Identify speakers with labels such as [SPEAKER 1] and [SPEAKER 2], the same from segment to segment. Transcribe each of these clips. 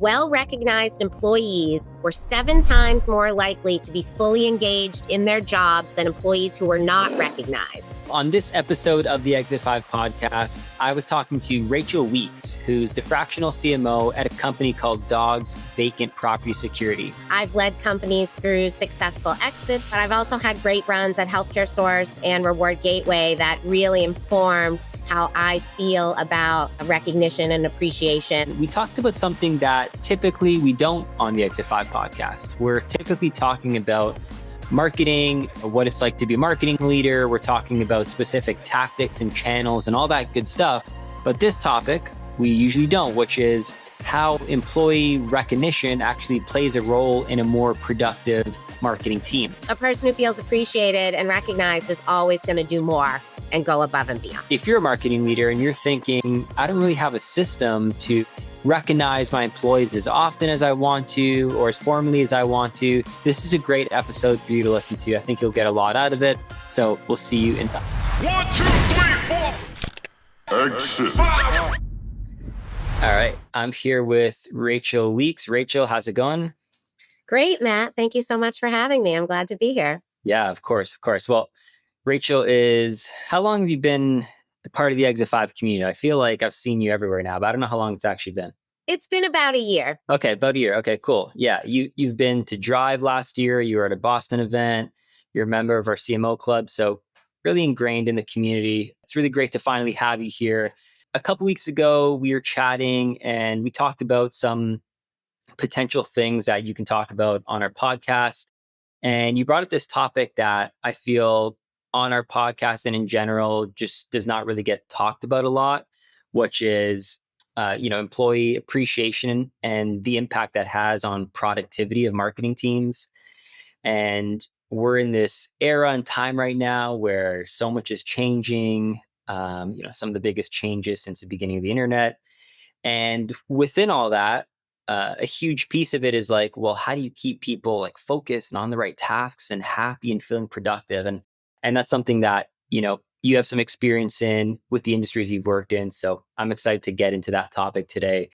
[SPEAKER 1] Well-recognized employees were 7 times more likely to be fully engaged in their jobs than employees who were not recognized.
[SPEAKER 2] On this episode of the Exit 5 podcast, I was talking to Rachel Weeks, who's the fractional CMO at a company called Dogs Vacant Property Security.
[SPEAKER 1] I've led companies through successful exits, but I've also had great runs at Healthcare Source and Reward Gateway that really informed how I feel about recognition and appreciation.
[SPEAKER 2] We talked about something that typically we don't on the Exit 5 podcast. We're typically talking about marketing, what it's like to be a marketing leader. We're talking about specific tactics and channels and all that good stuff. But this topic, we usually don't, which is how employee recognition actually plays a role in a more productive marketing team.
[SPEAKER 1] A person who feels appreciated and recognized is always going to do more and go above and beyond.
[SPEAKER 2] If you're a marketing leader and you're thinking, I don't really have a system to recognize my employees as often as I want to or as formally as I want to, this is a great episode for you to listen to. I think you'll get a lot out of it. So we'll see you inside.
[SPEAKER 3] 1, 2, 3, 4. Exit.
[SPEAKER 2] All right. I'm here with Rachel Weeks. Rachel, how's it going?
[SPEAKER 1] Great, Matt. Thank you so much for having me. I'm glad to be here.
[SPEAKER 2] Yeah, of course. Well, Rachel how long have you been a part of the Exit 5 community? I feel like I've seen you everywhere now, but I don't know how long it's actually been.
[SPEAKER 1] It's been about a year.
[SPEAKER 2] Okay, about a year. Okay, cool. Yeah, you've been to Drive last year. You were at a Boston event. You're a member of our CMO club. So really ingrained in the community. It's really great to finally have you here. A couple weeks ago, we were chatting and we talked about some potential things that you can talk about on our podcast. And you brought up this topic that I feel on our podcast and in general just does not really get talked about a lot, which is employee appreciation and the impact that has on productivity of marketing teams. And we're in this era and time right now where so much is changing, some of the biggest changes since the beginning of the internet. And within all that, a huge piece of it is like, well, how do you keep people like focused and on the right tasks and happy and feeling productive? And that's something that, you have some experience in with the industries you've worked in. So I'm excited to get into that topic today.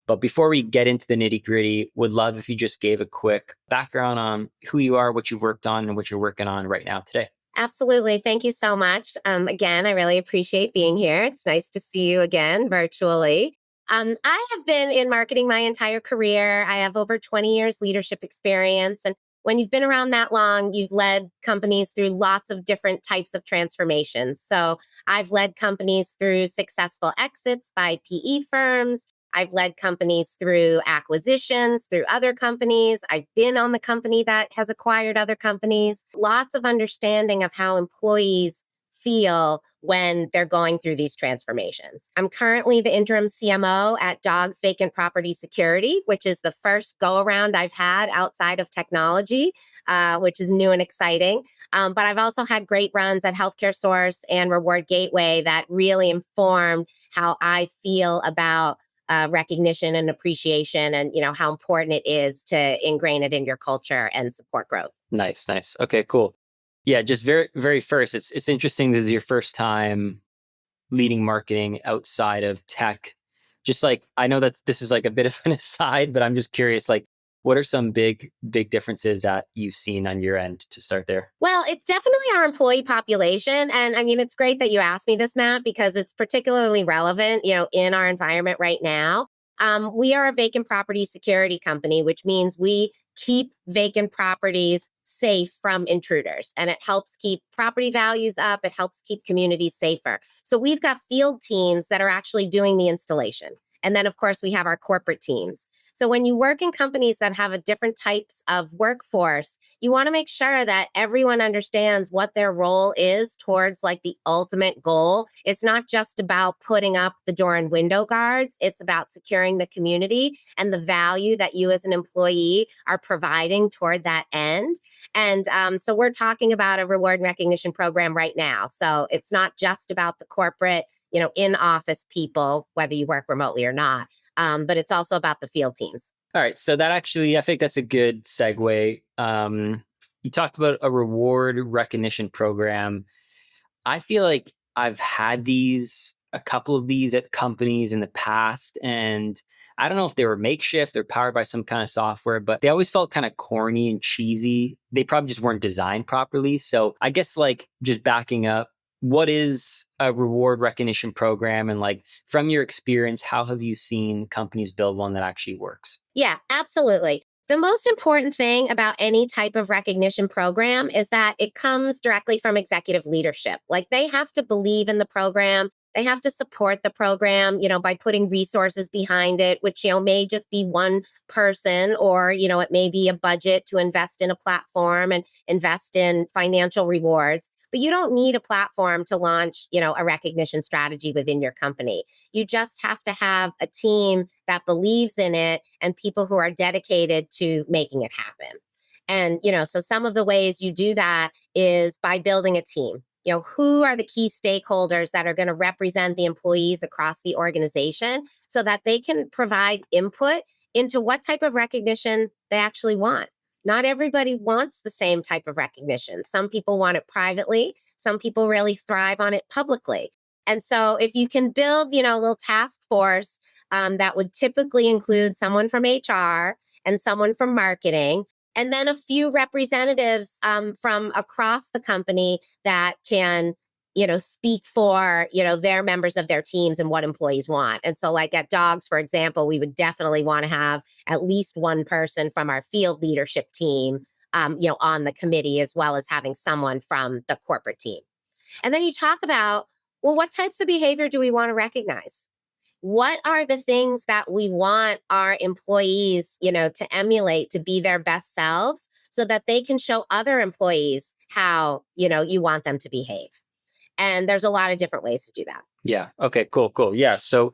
[SPEAKER 2] But before we get into the nitty gritty, would love if you just gave a quick background on who you are, what you've worked on, and what you're working on right now today.
[SPEAKER 1] Absolutely. Thank you so much. Again, I really appreciate being here. It's nice to see you again virtually. I have been in marketing my entire career. I have over 20 years leadership experience. And when you've been around that long, you've led companies through lots of different types of transformations. So I've led companies through successful exits by PE firms. I've led companies through acquisitions, through other companies. I've been on the company that has acquired other companies. Lots of understanding of how employees feel when they're going through these transformations. I'm currently the interim CMO at Dogs Vacant Property Security, which is the first go around I've had outside of technology, which is new and exciting. But I've also had great runs at Healthcare Source and Reward Gateway that really informed how I feel about recognition and appreciation and, how important it is to ingrain it in your culture and support growth.
[SPEAKER 2] Nice. Okay, cool. Yeah, just very, very first, it's interesting this is your first time leading marketing outside of tech. Just like, I know this is like a bit of an aside, but I'm just curious, like, what are some big differences that you've seen on your end to start there?
[SPEAKER 1] Well, it's definitely our employee population. And I mean, it's great that you asked me this, Matt, because it's particularly relevant, in our environment right now. We are a vacant property security company, which means we keep vacant properties safe from intruders. And it helps keep property values up. It helps keep communities safer. So we've got field teams that are actually doing the installation. And then, of course, we have our corporate teams. So when you work in companies that have a different types of workforce, you want to make sure that everyone understands what their role is towards like the ultimate goal. It's not just about putting up the door and window guards. It's about securing the community and the value that you as an employee are providing toward that end. And so we're talking about a reward and recognition program right now. So it's not just about the corporate, in-office people, whether you work remotely or not. But it's also about the field teams.
[SPEAKER 2] All right. So that actually, I think that's a good segue. You talked about a reward recognition program. I feel like I've had a couple of these at companies in the past, and I don't know if they were makeshift or powered by some kind of software, but they always felt kind of corny and cheesy. They probably just weren't designed properly. So I guess like just backing up, what is a reward recognition program? And like from your experience, how have you seen companies build one that actually works?
[SPEAKER 1] Yeah, absolutely. The most important thing about any type of recognition program is that it comes directly from executive leadership. Like they have to believe in the program. They have to support the program, by putting resources behind it, which, may just be one person or, it may be a budget to invest in a platform and invest in financial rewards. But you don't need a platform to launch, a recognition strategy within your company. You just have to have a team that believes in it and people who are dedicated to making it happen. And, so some of the ways you do that is by building a team. Who are the key stakeholders that are going to represent the employees across the organization so that they can provide input into what type of recognition they actually want. Not everybody wants the same type of recognition. Some people want it privately. Some people really thrive on it publicly. And so if you can build, a little task force that would typically include someone from HR and someone from marketing, and then a few representatives from across the company that can, speak for, their members of their teams and what employees want. And so like at Dogs, for example, we would definitely want to have at least one person from our field leadership team, on the committee, as well as having someone from the corporate team. And then you talk about, well, what types of behavior do we want to recognize? What are the things that we want our employees, to emulate to be their best selves so that they can show other employees how, you want them to behave? And there's a lot of different ways to do that.
[SPEAKER 2] Yeah. Okay, cool, cool. Yeah. So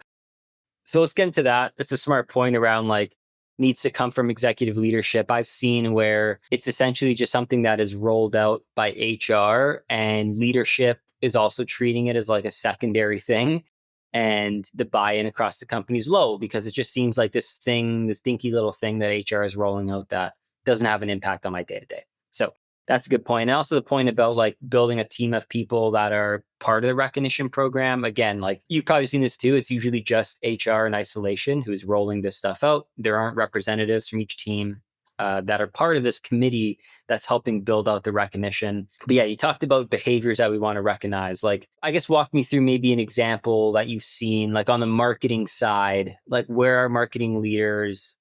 [SPEAKER 2] let's get into that. It's a smart point around like needs to come from executive leadership. I've seen where it's essentially just something that is rolled out by HR and leadership is also treating it as like a secondary thing. And the buy-in across the company is low because it just seems like this thing, this dinky little thing that HR is rolling out that doesn't have an impact on my day to day. So that's a good point. And also the point about like building a team of people that are part of the recognition program. Again, like you've probably seen this too. It's usually just HR in isolation who's rolling this stuff out. There aren't representatives from each team that are part of this committee that's helping build out the recognition. But yeah, you talked about behaviors that we want to recognize. Like, I guess walk me through maybe an example that you've seen, like on the marketing side, like where are marketing leaders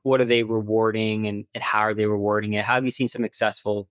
[SPEAKER 2] what are they rewarding and how are they rewarding it? How have you seen some successful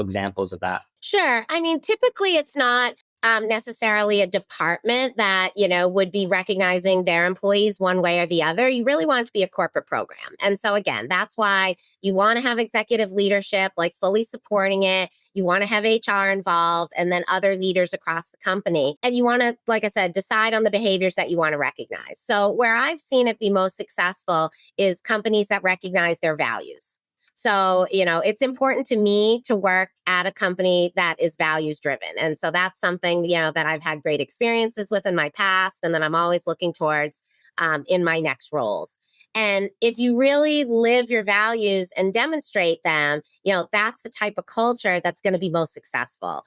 [SPEAKER 2] examples of that?
[SPEAKER 1] Sure. I mean, typically it's not necessarily a department that, would be recognizing their employees one way or the other. You really want it to be a corporate program. And so again, that's why you want to have executive leadership, like fully supporting it. You want to have HR involved and then other leaders across the company. And you want to, like I said, decide on the behaviors that you want to recognize. So where I've seen it be most successful is companies that recognize their values. So, it's important to me to work at a company that is values driven. And so that's something, that I've had great experiences with in my past and that I'm always looking towards in my next roles. And if you really live your values and demonstrate them, that's the type of culture that's going to be most successful.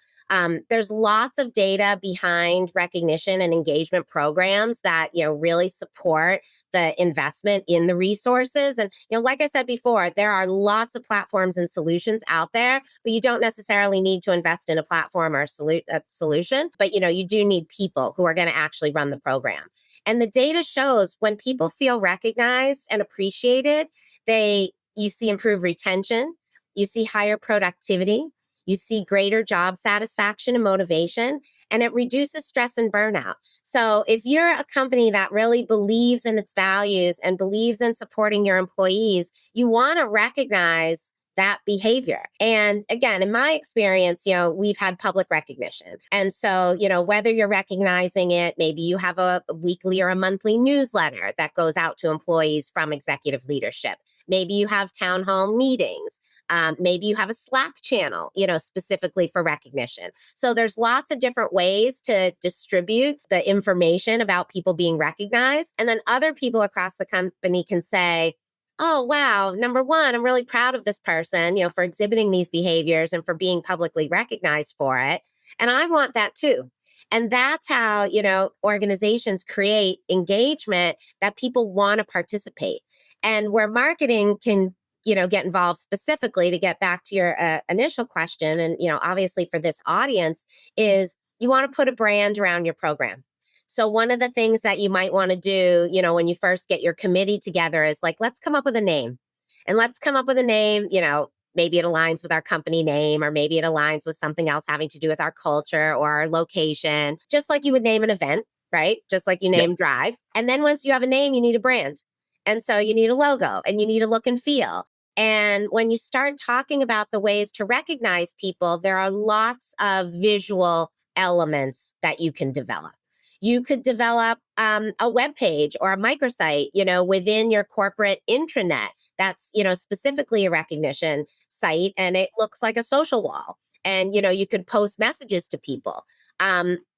[SPEAKER 1] There's lots of data behind recognition and engagement programs that, really support the investment in the resources. And, like I said before, there are lots of platforms and solutions out there, but you don't necessarily need to invest in a platform or a solution. But, you do need people who are going to actually run the program. And the data shows when people feel recognized and appreciated, you see improved retention, you see higher productivity, you see greater job satisfaction and motivation, and it reduces stress and burnout. So if you're a company that really believes in its values and believes in supporting your employees, you want to recognize that behavior. And again, in my experience, we've had public recognition. And so, whether you're recognizing it, maybe you have a weekly or a monthly newsletter that goes out to employees from executive leadership. Maybe you have town hall meetings. Maybe you have a Slack channel, specifically for recognition. So there's lots of different ways to distribute the information about people being recognized. And then other people across the company can say, oh, wow, number one, I'm really proud of this person, for exhibiting these behaviors and for being publicly recognized for it. And I want that too. And that's how, organizations create engagement that people want to participate. And where marketing can, get involved specifically, to get back to your initial question. And, obviously for this audience, is you want to put a brand around your program. So one of the things that you might want to do, when you first get your committee together, is like, let's come up with a name. And let's come up with a name, maybe it aligns with our company name, or maybe it aligns with something else having to do with our culture or our location, just like you would name an event, right? Just like you
[SPEAKER 2] Yep.
[SPEAKER 1] name Drive. And then once you have a name, you need a brand. And so you need a logo and you need a look and feel. And when you start talking about the ways to recognize people, there are lots of visual elements that you can develop. You could develop a web page or a microsite, within your corporate intranet that's, specifically a recognition site, and it looks like a social wall. And, you could post messages to people.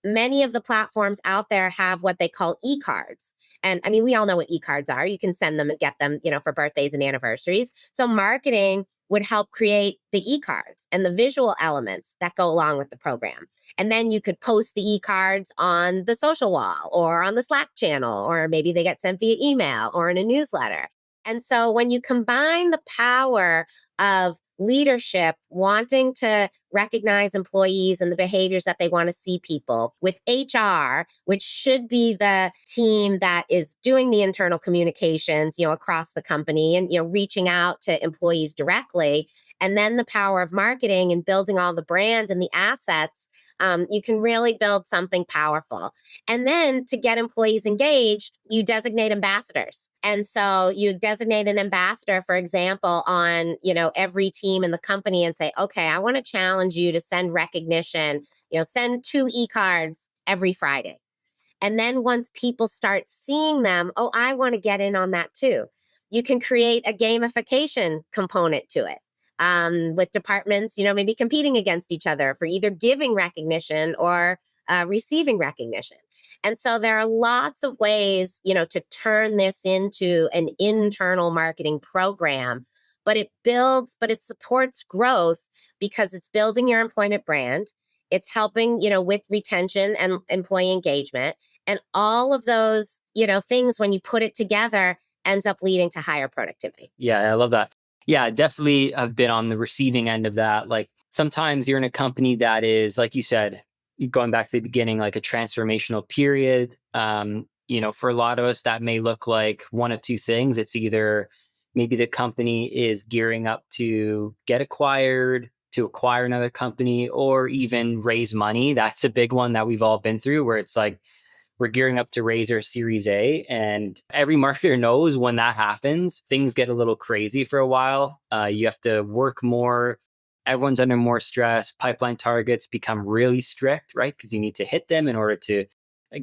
[SPEAKER 1] Many of the platforms out there have what they call e-cards. And I mean, we all know what e-cards are. You can send them and get them, for birthdays and anniversaries. So marketing would help create the e-cards and the visual elements that go along with the program. And then you could post the e-cards on the social wall or on the Slack channel, or maybe they get sent via email or in a newsletter. And so when you combine the power of leadership wanting to recognize employees and the behaviors that they want to see people with HR, which should be the team that is doing the internal communications, across the company, and, reaching out to employees directly, and then the power of marketing and building all the brands and the assets, you can really build something powerful. And then to get employees engaged, you designate ambassadors. And so you designate an ambassador, for example, on, every team in the company, and say, okay, I want to challenge you to send recognition, send 2 e-cards every Friday. And then once people start seeing them, oh, I want to get in on that too. You can create a gamification component to it, with departments, maybe competing against each other for either giving recognition or receiving recognition. And so there are lots of ways, to turn this into an internal marketing program, but it supports growth because it's building your employment brand. It's helping, with retention and employee engagement. And all of those, things, when you put it together, ends up leading to higher productivity.
[SPEAKER 2] Yeah, I love that. Yeah, definitely have been on the receiving end of that. Like sometimes you're in a company that is, like you said, going back to the beginning, like a transformational period. For a lot of us, that may look like one of two things. It's either maybe the company is gearing up to get acquired, to acquire another company, or even raise money. That's a big one that we've all been through, where it's like, we're gearing up to raise our Series A. And every marketer knows when that happens, things get a little crazy for a while. You have to work more. Everyone's under more stress. Pipeline targets become really strict, right? Because you need to hit them in order to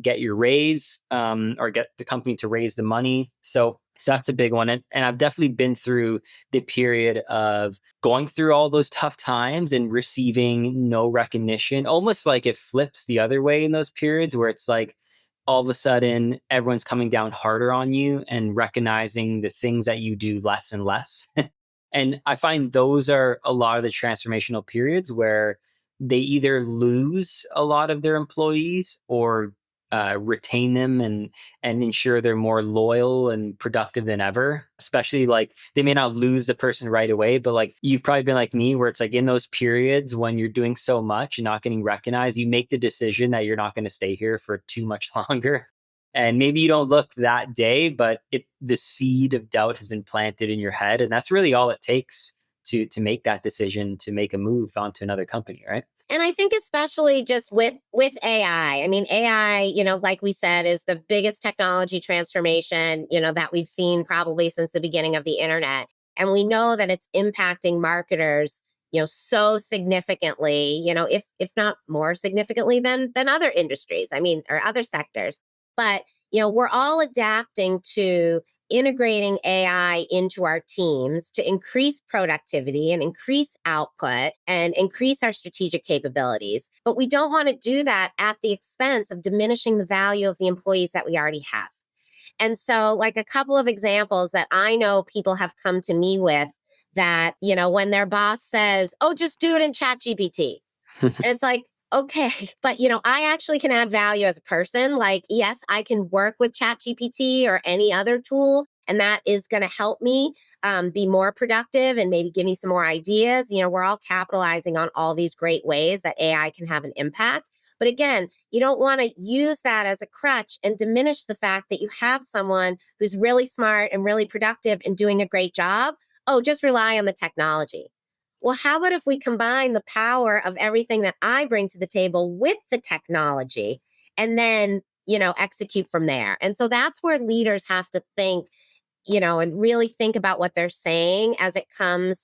[SPEAKER 2] get your raise, or get the company to raise the money. So that's a big one. And I've definitely been through the period of going through all those tough times and receiving no recognition. Almost like it flips the other way in those periods, where it's like, all of a sudden everyone's coming down harder on you and recognizing the things that you do less and less. And I find those are a lot of the transformational periods where they either lose a lot of their employees, or retain them and ensure they're more loyal and productive than ever. Especially, like, they may not lose the person right away, but like you've probably been like me, where it's like in those periods when you're doing so much and not getting recognized, you make the decision that you're not going to stay here for too much longer. And maybe you don't look that day, but the seed of doubt has been planted in your head, and that's really all it takes to make that decision, to make a move onto another company, right?
[SPEAKER 1] And I think especially just with AI. I mean, AI, like we said, is the biggest technology transformation, that we've seen probably since the beginning of the internet. And we know that it's impacting marketers, so significantly, if not more significantly than other industries, I mean, or other sectors. But, we're all adapting to integrating AI into our teams to increase productivity and increase output and increase our strategic capabilities. But we don't want to do that at the expense of diminishing the value of the employees that we already have. And so, like, a couple of examples that I know people have come to me with, that, when their boss says, oh, just do it in ChatGPT. And it's like, okay, but I actually can add value as a person. Like, yes, I can work with ChatGPT or any other tool, and that is going to help me be more productive and maybe give me some more ideas. We're all capitalizing on all these great ways that AI can have an impact. But again, you don't want to use that as a crutch and diminish the fact that you have someone who's really smart and really productive and doing a great job. Oh, just rely on the technology. Well, how about if we combine the power of everything that I bring to the table with the technology and then, execute from there? And so that's where leaders have to think, and really think about what they're saying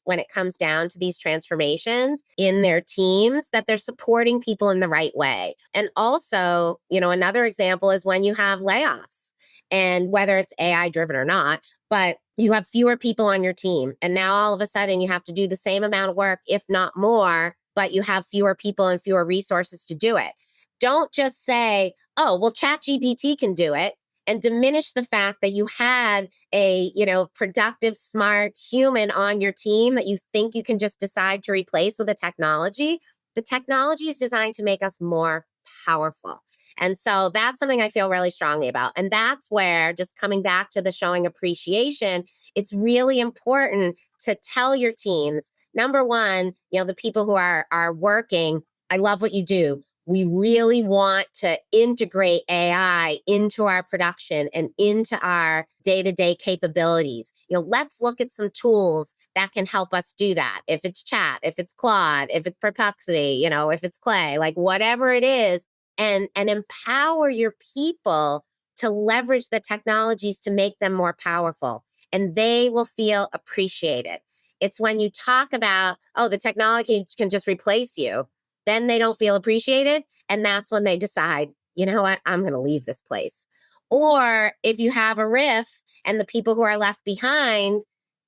[SPEAKER 1] when it comes down to these transformations in their teams, that they're supporting people in the right way. And also, another example is when you have layoffs, and whether it's AI driven or not, but you have fewer people on your team. And now all of a sudden you have to do the same amount of work, if not more, but you have fewer people and fewer resources to do it. Don't just say, oh, well, ChatGPT can do it, and diminish the fact that you had a, productive, smart human on your team that you think you can just decide to replace with a technology. The technology is designed to make us more powerful. And so that's something I feel really strongly about. And that's where, just coming back to the showing appreciation, it's really important to tell your teams, number one, the people who are working, I love what you do. We really want to integrate AI into our production and into our day-to-day capabilities. Let's look at some tools that can help us do that. If it's chat, if it's Claude, if it's Perplexity, if it's Clay, like whatever it is, and empower your people to leverage the technologies to make them more powerful, and they will feel appreciated. It's when you talk about, oh, the technology can just replace you, then they don't feel appreciated. And that's when they decide, you know what, I'm going to leave this place. Or if you have a riff and the people who are left behind,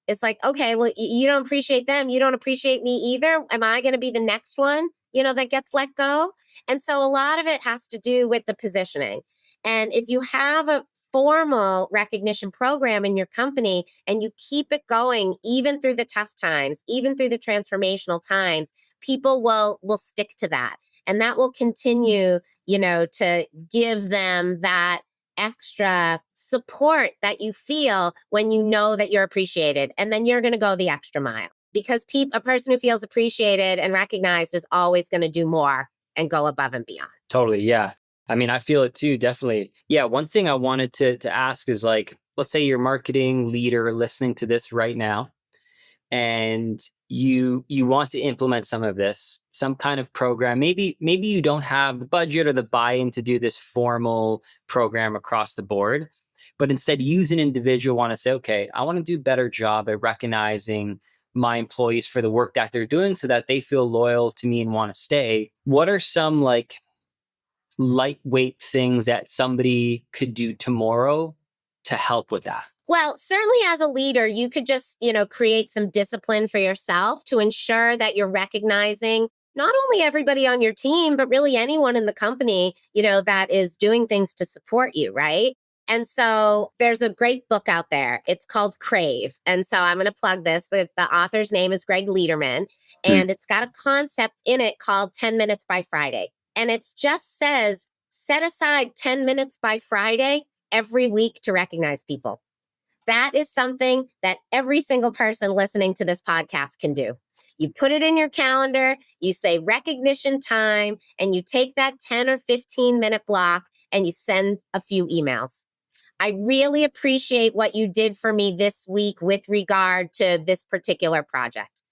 [SPEAKER 1] it's like, okay, well, you don't appreciate them. You don't appreciate me either. Am I going to be the next one, that gets let go? And so a lot of it has to do with the positioning. And if you have a formal recognition program in your company and you keep it going, even through the tough times, even through the transformational times, people will stick to that. And that will continue, to give them that extra support that you feel when you know that you're appreciated. And then you're going to go the extra mile, because a person who feels appreciated and recognized is always going to do more and go above and beyond.
[SPEAKER 2] Totally. Yeah. I mean, I feel it too, definitely. Yeah. One thing I wanted to ask is like, let's say you're marketing leader listening to this right now, and you want to implement some of this, some kind of program. Maybe you don't have the budget or the buy-in to do this formal program across the board, but instead use an individual, want to say, okay, I want to do a better job at recognizing my employees for the work that they're doing so that they feel loyal to me and want to stay. What are some like lightweight things that somebody could do tomorrow to help with that?
[SPEAKER 1] Well, certainly as a leader, you could just, create some discipline for yourself to ensure that you're recognizing not only everybody on your team, but really anyone in the company, that is doing things to support you, right? And so there's a great book out there. It's called Crave. And so I'm going to plug this. The author's name is Greg Lederman,
[SPEAKER 2] Hmm.
[SPEAKER 1] and it's got a concept in it called 10 Minutes by Friday. And it just says, set aside 10 minutes by Friday every week to recognize people. That is something that every single person listening to this podcast can do. You put it in your calendar, you say recognition time, and you take that 10 or 15-minute block and you send a few emails. I really appreciate what you did for me this week with regard to this particular project.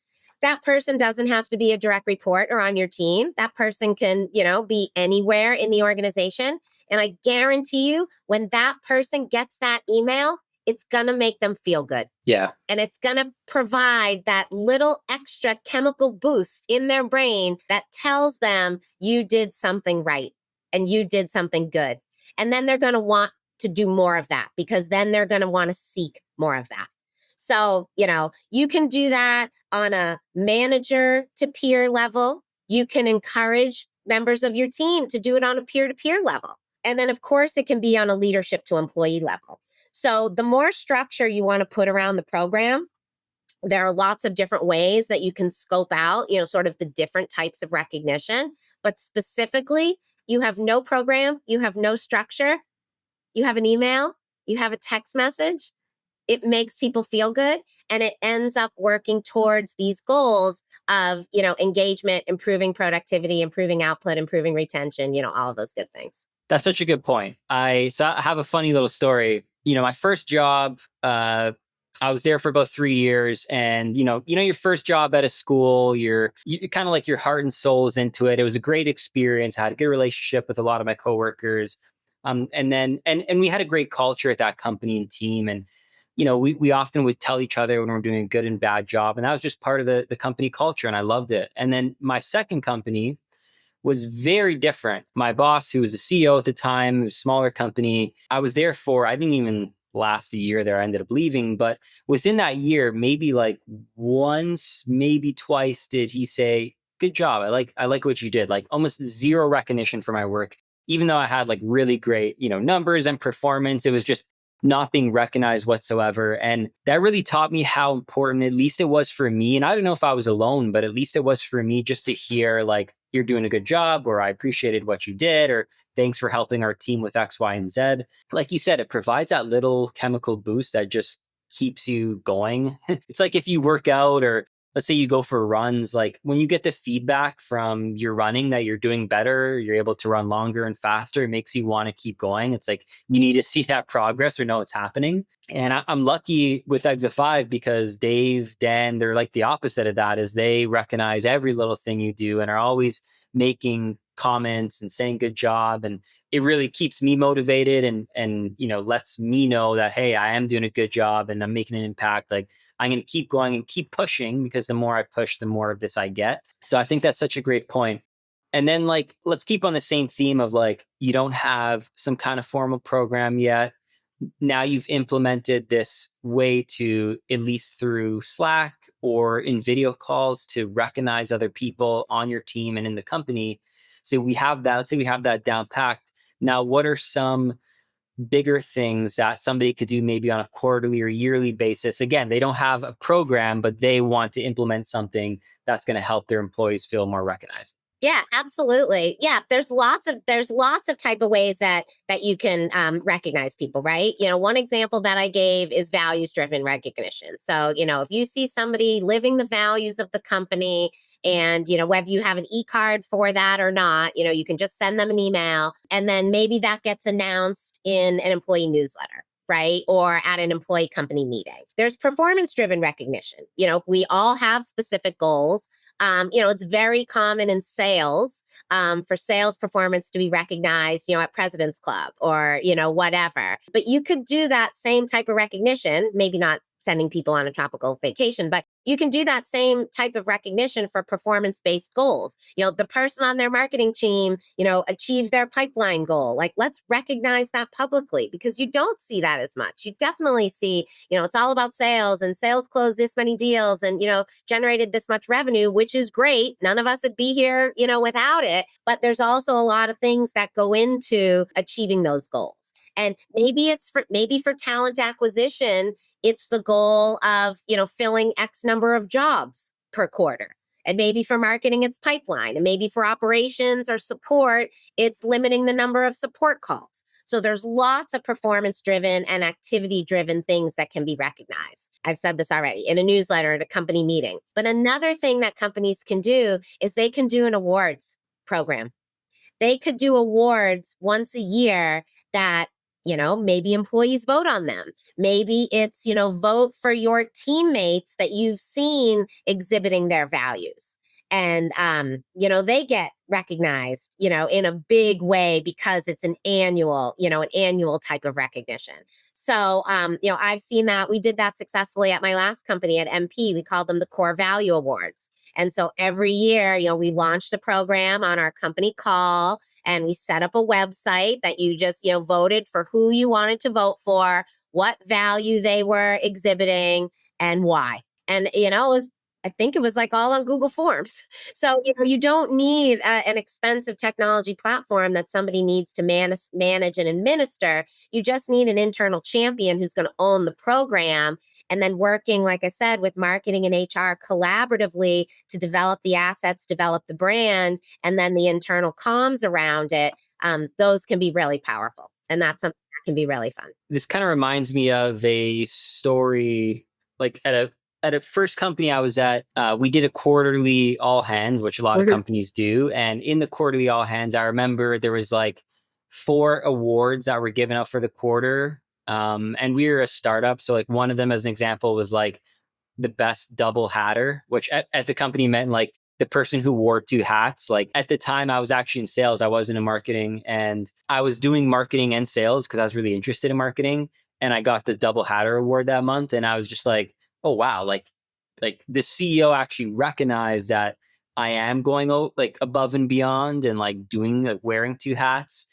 [SPEAKER 1] That person doesn't have to be a direct report or on your team. That person can, be anywhere in the organization. And I guarantee you, when that person gets that email, it's going to make them feel good.
[SPEAKER 2] Yeah.
[SPEAKER 1] And it's going to provide that little extra chemical boost in their brain that tells them you did something right and you did something good. And then they're going to want to do more of that, because then they're going to want to seek more of that. So, you can do that on a manager to peer level. You can encourage members of your team to do it on a peer to peer level. And then, of course, it can be on a leadership to employee level. So the more structure you want to put around the program, there are lots of different ways that you can scope out, sort of the different types of recognition. but specifically, you have no program, you have no structure, you have an email, you have a text message. It makes people feel good, and it ends up working towards these goals of, engagement, improving productivity, improving output, improving retention, all of those good things.
[SPEAKER 2] That's such a good point. I have a funny little story. My first job, I was there for about 3 years, and your first job at a school, you kind of like your heart and soul is into it. It was a great experience. I had a good relationship with a lot of my coworkers, and then and we had a great culture at that company and team, and we often would tell each other when we're doing a good and bad job, and that was just part of the company culture, and I loved it. And then my second company was very different. My boss, who was the CEO at the time, it was a smaller company, I was there for, I didn't even last a year there. I ended up leaving. But within that year, maybe like once, maybe twice did he say, good job. I like what you did. Like almost zero recognition for my work. Even though I had like really great, numbers and performance, it was just not being recognized whatsoever. And that really taught me how important, at least it was for me. And I don't know if I was alone, but at least it was for me just to hear, like, you're doing a good job, or I appreciated what you did, or thanks for helping our team with X, Y, and Z. Like you said, it provides that little chemical boost that just keeps you going. It's like if you work out, or let's say you go for runs, like when you get the feedback from your running that you're doing better, you're able to run longer and faster, it makes you want to keep going. It's like you need to see that progress or know it's happening. And I'm lucky with Exit 5 because Dave, Dan, they're like the opposite of that, is they recognize every little thing you do and are always making comments and saying good job. And it really keeps me motivated, and lets me know that, hey, I am doing a good job and I'm making an impact. Like I'm going to keep going and keep pushing, because the more I push, the more of this I get. So I think that's such a great point. And then, like, let's keep on the same theme of, like, you don't have some kind of formal program yet. Now you've implemented this way to, at least through Slack or in video calls, to recognize other people on your team and in the company. So we have that, let's say we have that down packed. Now, what are some bigger things that somebody could do maybe on a quarterly or yearly basis? Again, they don't have a program, but they want to implement something that's going to help their employees feel more recognized.
[SPEAKER 1] Yeah, absolutely. Yeah, there's lots of type of ways that you can recognize people, right? One example that I gave is values driven recognition. So, if you see somebody living the values of the company, and whether you have an e-card for that or not, you can just send them an email, and then maybe that gets announced in an employee newsletter. Right. Or at an employee company meeting. There's performance driven recognition. We all have specific goals. It's very common in sales, for sales performance to be recognized, at President's Club or, whatever. But you could do that same type of recognition, maybe not sending people on a tropical vacation, but you can do that same type of recognition for performance based goals. The person on their marketing team, achieved their pipeline goal. Like, let's recognize that publicly, because you don't see that as much. You definitely see, it's all about sales, and sales closed this many deals, and, generated this much revenue, which is great. None of us would be here, without it. But there's also a lot of things that go into achieving those goals. And maybe for talent acquisition, it's the goal of, filling X number of jobs per quarter. And maybe for marketing, it's pipeline. And maybe for operations or support, it's limiting the number of support calls. So there's lots of performance driven and activity driven things that can be recognized. I've said this already in a newsletter, at a company meeting. But another thing that companies can do is they can do an awards program. They could do awards once a year that, maybe employees vote on them. Maybe it's, vote for your teammates that you've seen exhibiting their values. And, they get recognized, in a big way, because it's an annual type of recognition. So, I've seen that. We did that successfully at my last company at MP. We called them the Core Value Awards. And so every year, we launched the program on our company call, and we set up a website that you just, voted for who you wanted to vote for, what value they were exhibiting, and why. And, I think it was like all on Google Forms. So, you don't need an expensive technology platform that somebody needs to manage and administer. You just need an internal champion who's going to own the program. and then working, like I said, with marketing and HR collaboratively to develop the assets, develop the brand, and then the internal comms around it, those can be really powerful. And that's something that can be really fun.
[SPEAKER 2] This kind of reminds me of a story like at a first company I was at. We did a quarterly all hands, which a lot of
[SPEAKER 1] Mhm.
[SPEAKER 2] companies do. And in the quarterly all hands, I remember there was like 4 awards that were given out for the quarter. And we were a startup, so like one of them, as an example, was like the best double hatter, which at the company meant like the person who wore 2 hats. Like at the time, I was actually in sales. I wasn't in marketing, and I was doing marketing and sales because I was really interested in marketing. And I got the double hatter award that month, and I was just like, oh wow, like the CEO actually recognized that I am going like above and beyond and like doing like wearing 2 hats.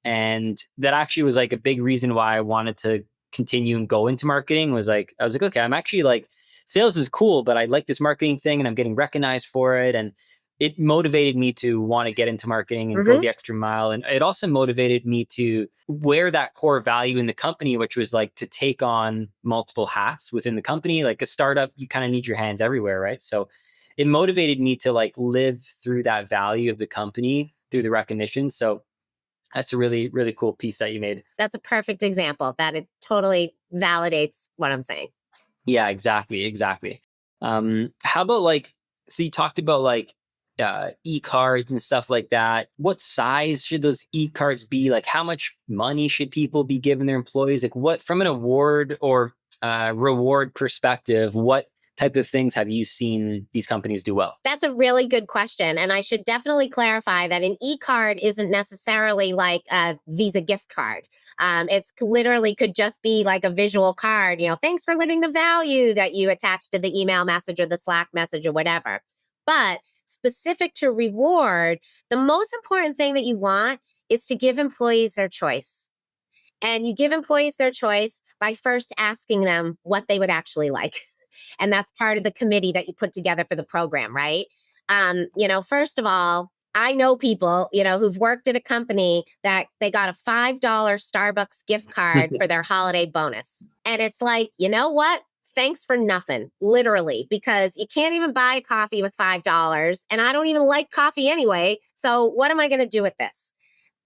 [SPEAKER 2] And that actually was like a big reason why I wanted to continue and go into marketing. Was like, I was like, okay, I'm actually like, sales is cool, but I like this marketing thing and I'm getting recognized for it. And it motivated me to want to get into marketing and go
[SPEAKER 1] Mhm.
[SPEAKER 2] the extra mile. And it also motivated me to wear that core value in the company, which was like to take on multiple hats within the company. Like a startup, you kind of need your hands everywhere, right? So it motivated me to like live through that value of the company through the recognition. So that's a really, really cool piece that you made.
[SPEAKER 1] That's a perfect example that it totally validates what I'm saying.
[SPEAKER 2] Yeah, exactly, exactly. How about like, so you talked about like e-cards and stuff like that. What size should those e-cards be? Like, how much money should people be giving their employees? Like, what from an award or reward perspective, what type of things have you seen these companies do well?
[SPEAKER 1] That's a really good question. And I should definitely clarify that an e card isn't necessarily like a Visa gift card. It's literally could just be like a visual card, thanks for living the value that you attach to the email message or the Slack message or whatever. But specific to reward, the most important thing that you want is to give employees their choice. And you give employees their choice by first asking them what they would actually like. And that's part of the committee that you put together for the program, right? First of all, I know people, who've worked at a company that they got a $5 Starbucks gift card for their holiday bonus. And it's like, you know what? Thanks for nothing, literally, because you can't even buy a coffee with $5. And I don't even like coffee anyway. So what am I going to do with this?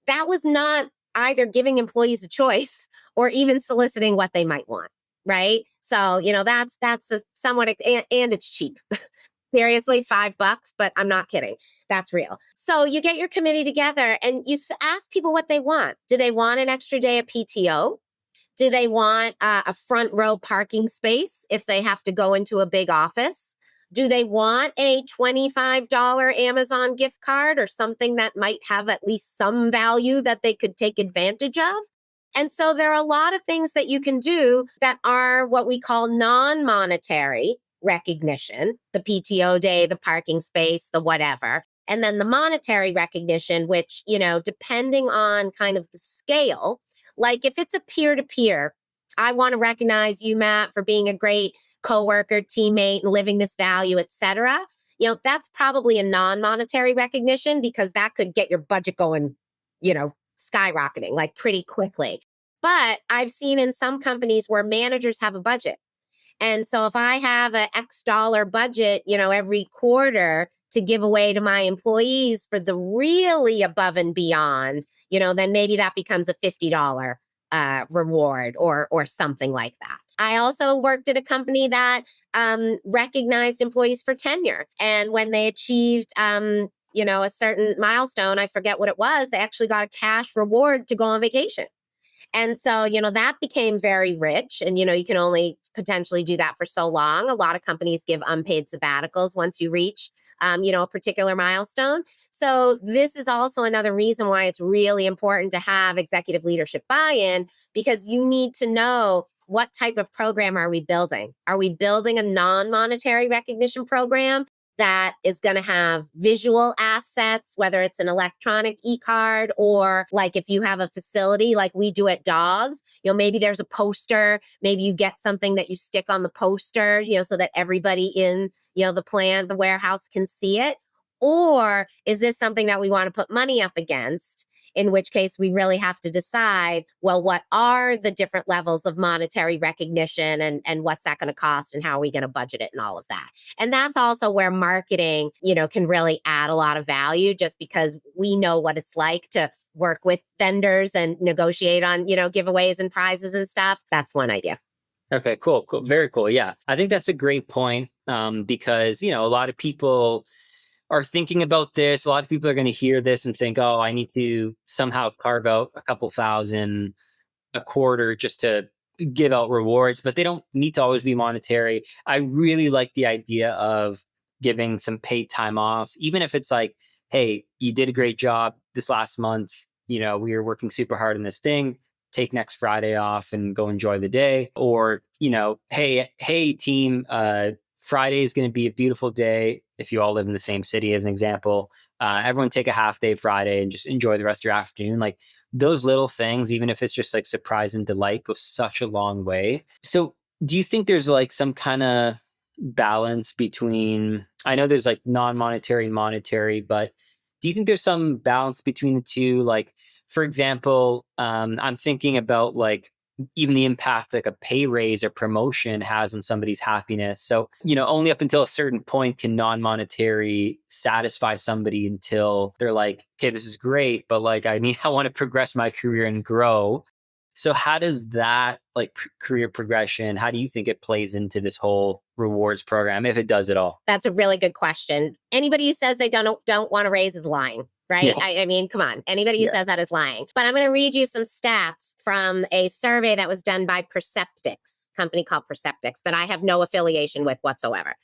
[SPEAKER 1] That was not either giving employees a choice or even soliciting what they might want, right? So, that's a somewhat and it's cheap. Seriously, $5, but I'm not kidding. That's real. So you get your committee together and you ask people what they want. Do they want an extra day of PTO? Do they want a front row parking space if they have to go into a big office? Do they want a $25 Amazon gift card or something that might have at least some value that they could take advantage of? And so there are a lot of things that you can do that are what we call non monetary recognition, the PTO day, the parking space, the whatever. And then the monetary recognition, which, depending on kind of the scale, like if it's a peer to peer, I want to recognize you, Matt, for being a great coworker, teammate, and living this value, et cetera. That's probably a non-monetary recognition because that could get your budget going, skyrocketing like pretty quickly. But I've seen in some companies where managers have a budget. And so if I have an X dollar budget, every quarter to give away to my employees for the really above and beyond, then maybe that becomes a $50 reward or something like that. I also worked at a company that recognized employees for tenure. And when they achieved, a certain milestone, I forget what it was, they actually got a cash reward to go on vacation. And so, that became very rich. And, you can only potentially do that for so long. A lot of companies give unpaid sabbaticals once you reach, a particular milestone. So, this is also another reason why it's really important to have executive leadership buy in because you need to know what type of program are we building? Are we building a non monetary recognition program that is going to have visual assets, whether it's an electronic e-card or like if you have a facility like we do at Dogs, maybe there's a poster, maybe you get something that you stick on the poster, so that everybody in, the plant, the warehouse can see it? Or is this something that we want to put money up against in which case we really have to decide, well, what are the different levels of monetary recognition, and what's that going to cost, and how are we going to budget it, and all of that. And that's also where marketing, can really add a lot of value, just because we know what it's like to work with vendors and negotiate on, giveaways and prizes and stuff. That's one idea.
[SPEAKER 2] Okay, cool, cool, very cool. Yeah, I think that's a great point, because a lot of people are thinking about this. A lot of people are going to hear this and think, "Oh, I need to somehow carve out a couple thousand a quarter just to give out rewards," but they don't need to always be monetary. I really like the idea of giving some paid time off, even if it's like, "Hey, you did a great job this last month. We were working super hard on this thing. Take next Friday off and go enjoy the day." Or, hey, team, Friday is going to be a beautiful day. If you all live in the same city, as an example, everyone take a half day Friday and just enjoy the rest of your afternoon. Like, those little things, even if it's just like surprise and delight, go such a long way. So, do you think there's like some kind of balance between, I know there's like non-monetary and monetary, but do you think there's some balance between the two? Like, for example, I'm thinking about like even the impact like a pay raise or promotion has on somebody's happiness. So, only up until a certain point can non-monetary satisfy somebody until they're like, okay, this is great, but like I want to progress my career and grow. So how does that like career progression, how do you think it plays into this whole rewards program, if it does at all?
[SPEAKER 1] That's a really good question. Anybody who says they don't want to raise is lying, right?
[SPEAKER 2] Yeah.
[SPEAKER 1] I mean, come on. Anybody who
[SPEAKER 2] Yeah.
[SPEAKER 1] says that is lying. But I'm going to read you some stats from a survey that was done by Perceptics, a company called Perceptics, that I have no affiliation with whatsoever.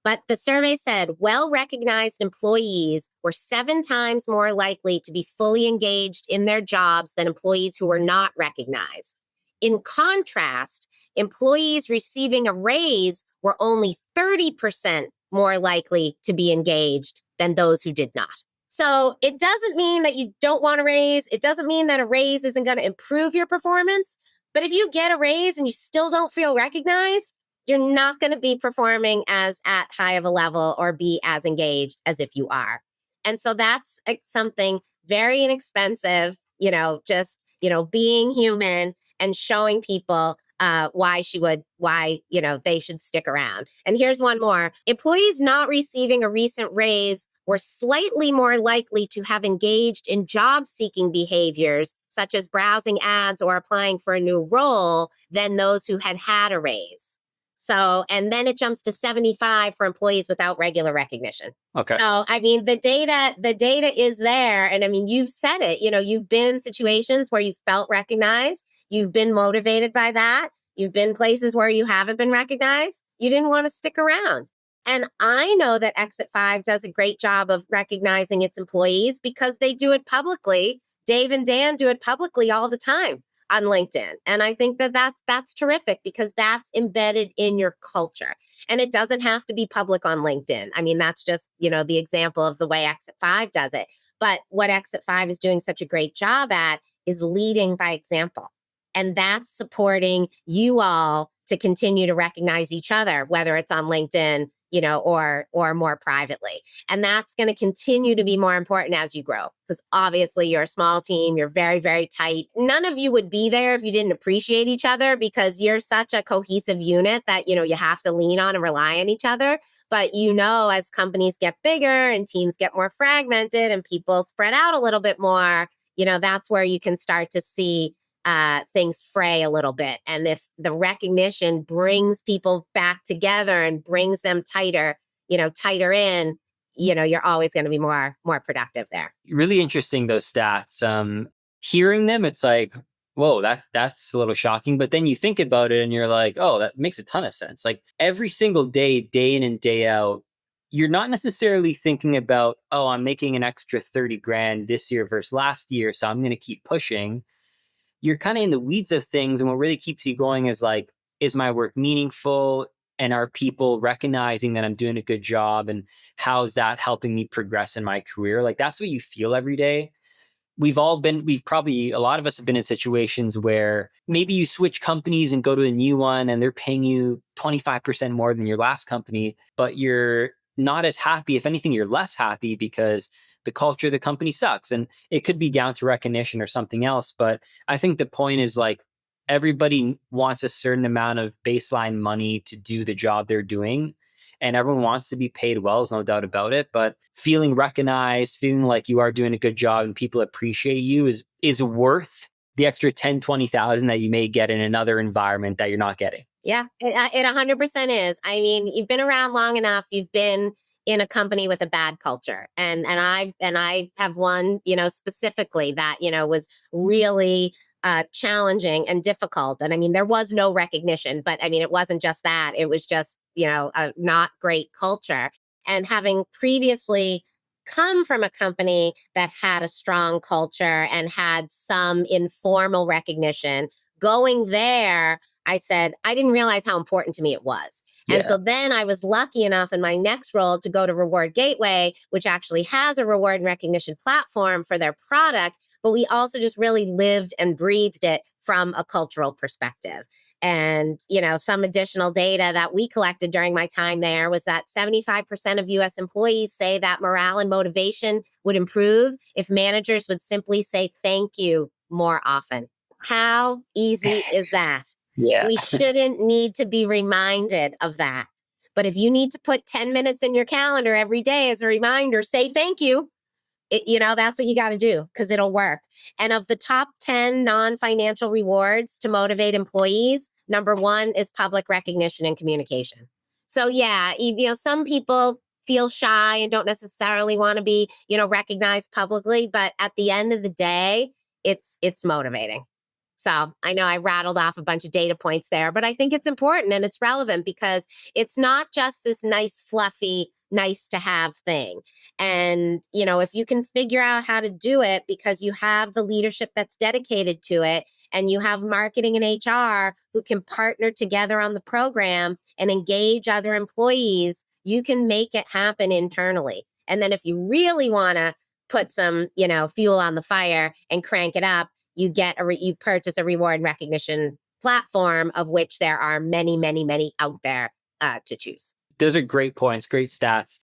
[SPEAKER 1] But the survey said well-recognized employees were 7 times more likely to be fully engaged in their jobs than employees who were not recognized. In contrast, employees receiving a raise were only 30% more likely to be engaged than those who did not. So it doesn't mean that you don't want a raise. It doesn't mean that a raise isn't going to improve your performance. But if you get a raise and you still don't feel recognized, you're not going to be performing as at high of a level or be as engaged as if you are. And so that's something very inexpensive, just, being human and showing people why they should stick around. And here's one more. Employees not receiving a recent raise were slightly more likely to have engaged in job seeking behaviors, such as browsing ads or applying for a new role, than those who had had a raise. So, and then it jumps to 75 for employees without regular recognition.
[SPEAKER 2] Okay.
[SPEAKER 1] So, I mean, the data is there. And I mean, you've said it, you've been in situations where you felt recognized. You've been motivated by that. You've been places where you haven't been recognized. You didn't want to stick around. And I know that Exit 5 does a great job of recognizing its employees because they do it publicly. Dave and Dan do it publicly all the time on LinkedIn. And I think that that's terrific because that's embedded in your culture. And it doesn't have to be public on LinkedIn. I mean, that's just, the example of the way Exit 5 does it. But what Exit 5 is doing such a great job at is leading by example. And that's supporting you all to continue to recognize each other, whether it's on LinkedIn, or more privately. And that's going to continue to be more important as you grow, because obviously you're a small team, you're very, very tight. None of you would be there if you didn't appreciate each other, because you're such a cohesive unit that, you have to lean on and rely on each other. But, as companies get bigger and teams get more fragmented and people spread out a little bit more, that's where you can start to see things fray a little bit. And if the recognition brings people back together and brings them tighter in, you're always going to be more productive there.
[SPEAKER 2] Really interesting, those stats. Hearing them, it's like, whoa, that's a little shocking. But then you think about it and you're like, oh, that makes a ton of sense. Like every single day in and day out, you're not necessarily thinking about, oh, I'm making an extra 30 grand this year versus last year, so I'm going to keep pushing. You're kind of in the weeds of things. And what really keeps you going is like, is my work meaningful? And are people recognizing that I'm doing a good job? And how's that helping me progress in my career? Like, that's what you feel every day. A lot of us have been in situations where maybe you switch companies and go to a new one and they're paying you 25% more than your last company, but you're not as happy. If anything, you're less happy because the culture of the company sucks. And it could be down to recognition or something else. But I think the point is like everybody wants a certain amount of baseline money to do the job they're doing. And everyone wants to be paid well, there's no doubt about it. But feeling recognized, feeling like you are doing a good job and people appreciate you is worth the extra 10, 20,000 that you may get in another environment that you're not getting.
[SPEAKER 1] Yeah, it 100% is. I mean, you've been around long enough. You've been in a company with a bad culture, and I have one, specifically that was really challenging and difficult. And I mean, there was no recognition, but I mean, it wasn't just that. It was just a not great culture. And having previously come from a company that had a strong culture and had some informal recognition, going there, I said, I didn't realize how important to me it was. And
[SPEAKER 2] Yeah.
[SPEAKER 1] so then I was lucky enough in my next role to go to Reward Gateway, which actually has a reward and recognition platform for their product. But we also just really lived and breathed it from a cultural perspective. And, some additional data that we collected during my time there was that 75% of US employees say that morale and motivation would improve if managers would simply say thank you more often. How easy is that?
[SPEAKER 2] Yeah.
[SPEAKER 1] We shouldn't need to be reminded of that. But if you need to put 10 minutes in your calendar every day as a reminder, say thank you. That's what you got to do because it'll work. And of the top 10 non financial rewards to motivate employees, number one is public recognition and communication. So, yeah, some people feel shy and don't necessarily want to be, recognized publicly. But at the end of the day, it's motivating. So I know I rattled off a bunch of data points there, but I think it's important and it's relevant because it's not just this nice, fluffy, nice to have thing. And, if you can figure out how to do it because you have the leadership that's dedicated to it and you have marketing and HR who can partner together on the program and engage other employees, you can make it happen internally. And then if you really want to put some, fuel on the fire and crank it up, you purchase a reward and recognition platform of which there are many, many, many out there to choose.
[SPEAKER 2] Those are great points, great stats.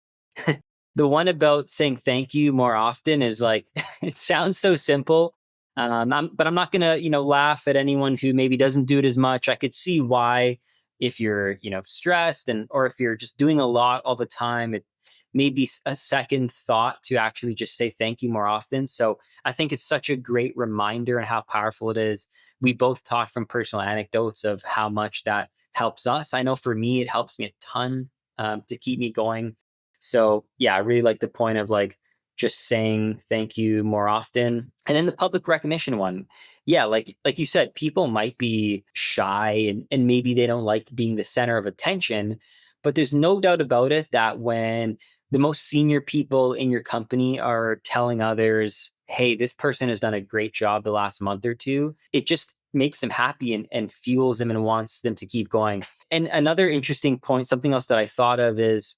[SPEAKER 2] The one about saying thank you more often is like, it sounds so simple. But I'm not gonna, laugh at anyone who maybe doesn't do it as much. I could see why, if you're, stressed or if you're just doing a lot all the time, it may be a second thought to actually just say thank you more often. So I think it's such a great reminder and how powerful it is. We both talked from personal anecdotes of how much that helps us. I know for me, it helps me a ton to keep me going. So yeah, I really like the point of like just saying thank you more often. And then the public recognition one. Yeah, like you said, people might be shy and maybe they don't like being the center of attention, but there's no doubt about it that when the most senior people in your company are telling others, hey, this person has done a great job the last month or two, it just makes them happy and fuels them and wants them to keep going. And another interesting point, something else that I thought of is,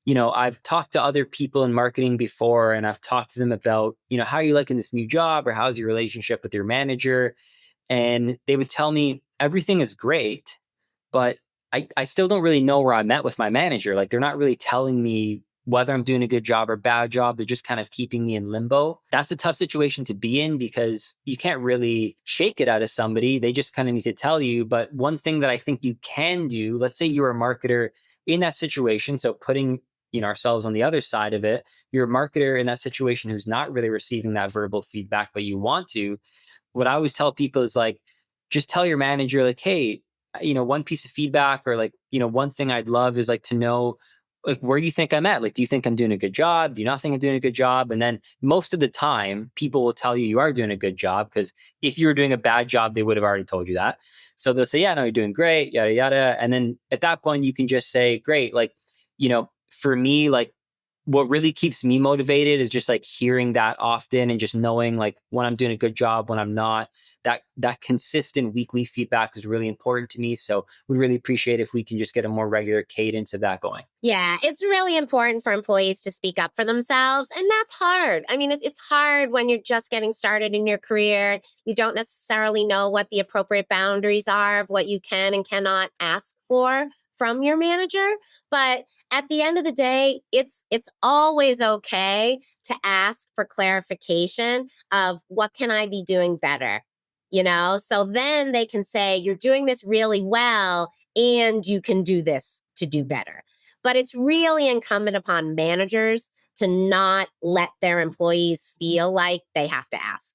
[SPEAKER 2] I've talked to other people in marketing before and I've talked to them about, how are you liking this new job or how's your relationship with your manager? And they would tell me everything is great, but I still don't really know where I'm at with my manager. Like they're not really telling me whether I'm doing a good job or bad job. They're just kind of keeping me in limbo. That's a tough situation to be in because you can't really shake it out of somebody. They just kind of need to tell you. But one thing that I think you can do, let's say you're a marketer in that situation. So putting ourselves on the other side of it, you're a marketer in that situation who's not really receiving that verbal feedback, but you want to. What I always tell people is like, just tell your manager, like, hey, one piece of feedback or like, one thing I'd love is like to know, like, where do you think I'm at? Like, do you think I'm doing a good job? Do you not think I'm doing a good job? And then most of the time, people will tell you you are doing a good job because if you were doing a bad job, they would have already told you that. So they'll say, yeah, no, you're doing great, yada, yada. And then at that point, you can just say, great. Like, for me, like, what really keeps me motivated is just like hearing that often and just knowing like when I'm doing a good job, when I'm not. That consistent weekly feedback is really important to me. So we really appreciate if we can just get a more regular cadence of that going.
[SPEAKER 1] Yeah, it's really important for employees to speak up for themselves. And that's hard. I mean, it's hard when you're just getting started in your career. You don't necessarily know what the appropriate boundaries are of what you can and cannot ask for from your manager. But at the end of the day, it's always okay to ask for clarification of what can I be doing better? So then they can say, you're doing this really well, and you can do this to do better. But it's really incumbent upon managers to not let their employees feel like they have to ask.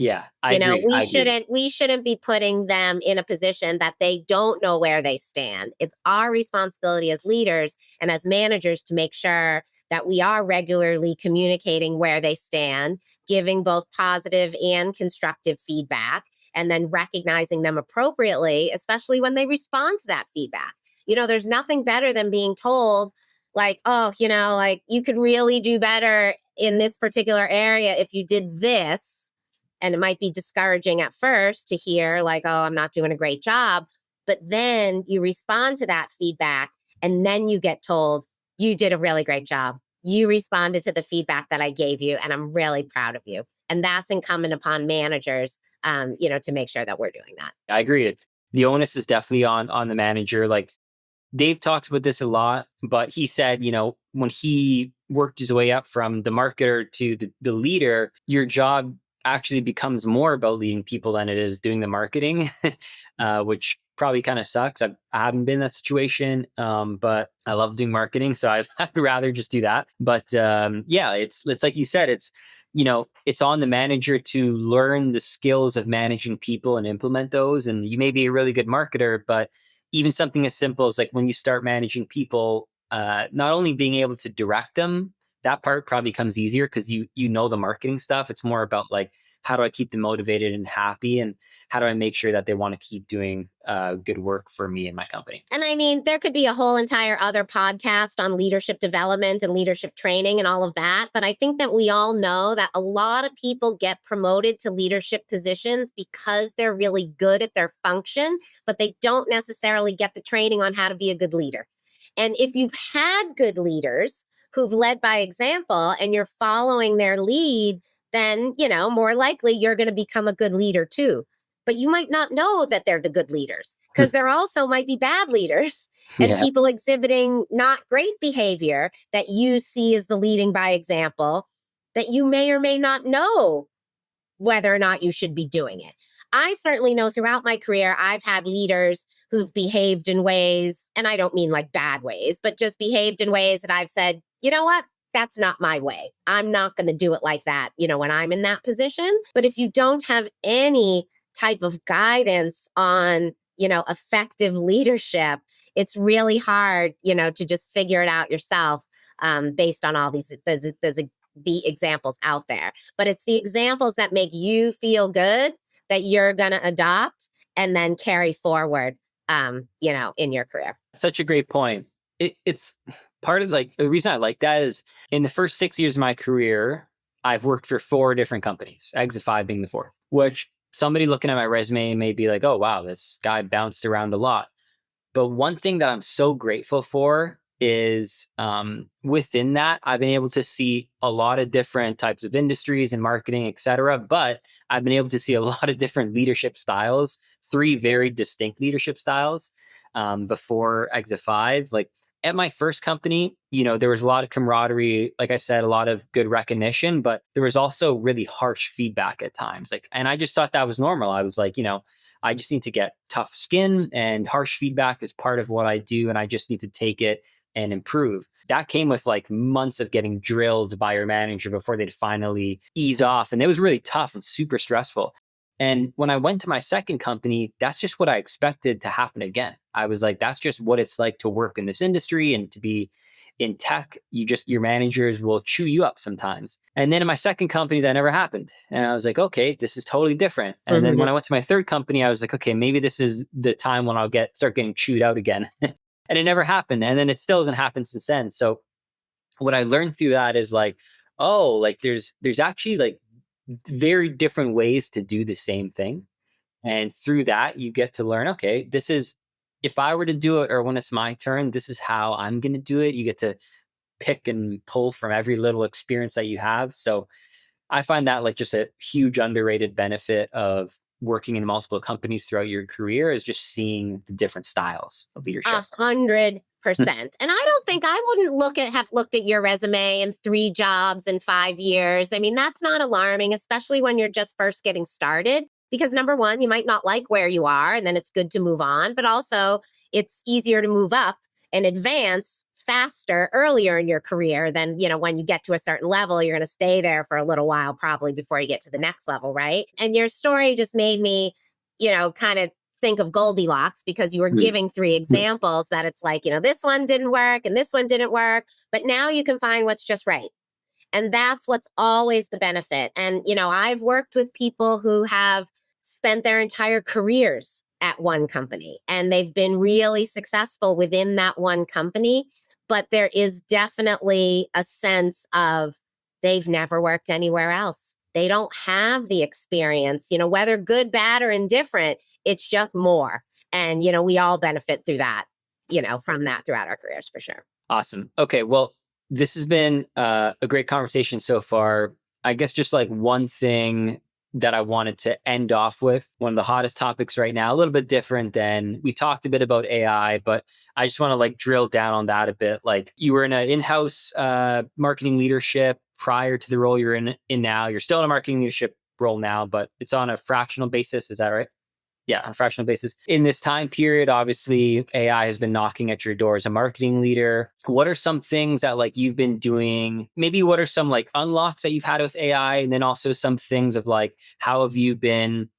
[SPEAKER 2] Yeah, I
[SPEAKER 1] You know,
[SPEAKER 2] agree.
[SPEAKER 1] we
[SPEAKER 2] I agree.
[SPEAKER 1] shouldn't we shouldn't be putting them in a position that they don't know where they stand. It's our responsibility as leaders and as managers to make sure that we are regularly communicating where they stand, giving both positive and constructive feedback, and then recognizing them appropriately, especially when they respond to that feedback. There's nothing better than being told, like, oh, like you could really do better in this particular area if you did this. And it might be discouraging at first to hear, like, oh, I'm not doing a great job. But then you respond to that feedback, and then you get told, you did a really great job. You responded to the feedback that I gave you, and I'm really proud of you. And that's incumbent upon managers, to make sure that we're doing that.
[SPEAKER 2] I agree. It's the onus is definitely on the manager. Like Dave talks about this a lot, but he said, when he worked his way up from the marketer to the leader, your job actually becomes more about leading people than it is doing the marketing, which probably kind of sucks. I haven't been in that situation, but I love doing marketing, so I'd rather just do that. But yeah, it's like you said, it's on the manager to learn the skills of managing people and implement those. And you may be a really good marketer, but even something as simple as like when you start managing people, not only being able to direct them, that part probably comes easier because you know the marketing stuff. It's more about like how do I keep them motivated and happy, and how do I make sure that they want to keep doing good work for me and my company.
[SPEAKER 1] And I mean, there could be a whole entire other podcast on leadership development and leadership training and all of that. But I think that we all know that a lot of people get promoted to leadership positions because they're really good at their function, but they don't necessarily get the training on how to be a good leader. And if you've had good leaders who've led by example and you're following their lead, then, more likely you're going to become a good leader too. But you might not know that they're the good leaders because there also might be bad leaders and
[SPEAKER 2] Yeah.
[SPEAKER 1] people exhibiting not great behavior that you see as the leading by example that you may or may not know whether or not you should be doing it. I certainly know throughout my career, I've had leaders who've behaved in ways, and I don't mean like bad ways, but just behaved in ways that I've said, you know what? That's not my way. I'm not going to do it like that, when I'm in that position. But if you don't have any type of guidance on, effective leadership, it's really hard, to just figure it out yourself based on all these, there's the examples out there. But it's the examples that make you feel good that you're going to adopt and then carry forward, in your career.
[SPEAKER 2] Such a great point. It's part of like the reason I like that is in the first 6 years of my career, I've worked for 4 different companies, Exit 5 being the fourth, which somebody looking at my resume may be like, oh, wow, this guy bounced around a lot. But one thing that I'm so grateful for is within that, I've been able to see a lot of different types of industries and marketing, et cetera. But I've been able to see a lot of different leadership styles, 3 very distinct leadership styles before Exit 5. Like at my first company, there was a lot of camaraderie, like I said, a lot of good recognition, but there was also really harsh feedback at times. Like, and I just thought that was normal. I was like, I just need to get tough skin, and harsh feedback is part of what I do. And I just need to take it and improve. That came with like months of getting drilled by your manager before they'd finally ease off. And it was really tough and super stressful. And when I went to my second company, that's just what I expected to happen again. I was like, that's just what it's like to work in this industry and to be in tech. Your managers will chew you up sometimes. And then in my second company, that never happened. And I was like, okay, this is totally different. And then
[SPEAKER 1] Mm-hmm.
[SPEAKER 2] when I went to my third company, I was like, okay, maybe this is the time when I'll start getting chewed out again. And it never happened. And then it still hasn't happened since then. So what I learned through that is like, oh, like there's actually like very different ways to do the same thing. And through that, you get to learn, okay, this is, if I were to do it or when it's my turn, this is how I'm going to do it. You get to pick and pull from every little experience that you have. So I find that like just a huge underrated benefit of working in multiple companies throughout your career is just seeing the different styles of leadership.
[SPEAKER 1] 100%. And I don't think I wouldn't have looked at your resume and 3 jobs in 5 years. I mean, that's not alarming, especially when you're just first getting started. Because number one, you might not like where you are, and then it's good to move on. But also, it's easier to move up and advance faster earlier in your career than, when you get to a certain level, you're going to stay there for a little while, probably before you get to the next level, right? And your story just made me, kind of think of Goldilocks, because you were giving 3 examples that it's like, this one didn't work and this one didn't work, but now you can find what's just right. And that's what's always the benefit. And, I've worked with people who have spent their entire careers at one company and they've been really successful within that one company. But there is definitely a sense of they've never worked anywhere else. They don't have the experience, whether good, bad, or indifferent, it's just more. And, we all benefit through that, from that throughout our careers for sure.
[SPEAKER 2] Awesome. Okay. Well, this has been a great conversation so far. I guess just like one thing that I wanted to end off with, one of the hottest topics right now, a little bit different than we talked a bit about AI, but I just want to like drill down on that a bit. Like you were in an in-house marketing leadership prior to the role you're in now. You're still in a marketing leadership role now, but it's on a fractional basis. Is that right? Yeah, on a fractional basis. In this time period, obviously, AI has been knocking at your door as a marketing leader. What are some things that like you've been doing? Maybe what are some like unlocks that you've had with AI? And then also some things of like, how have you been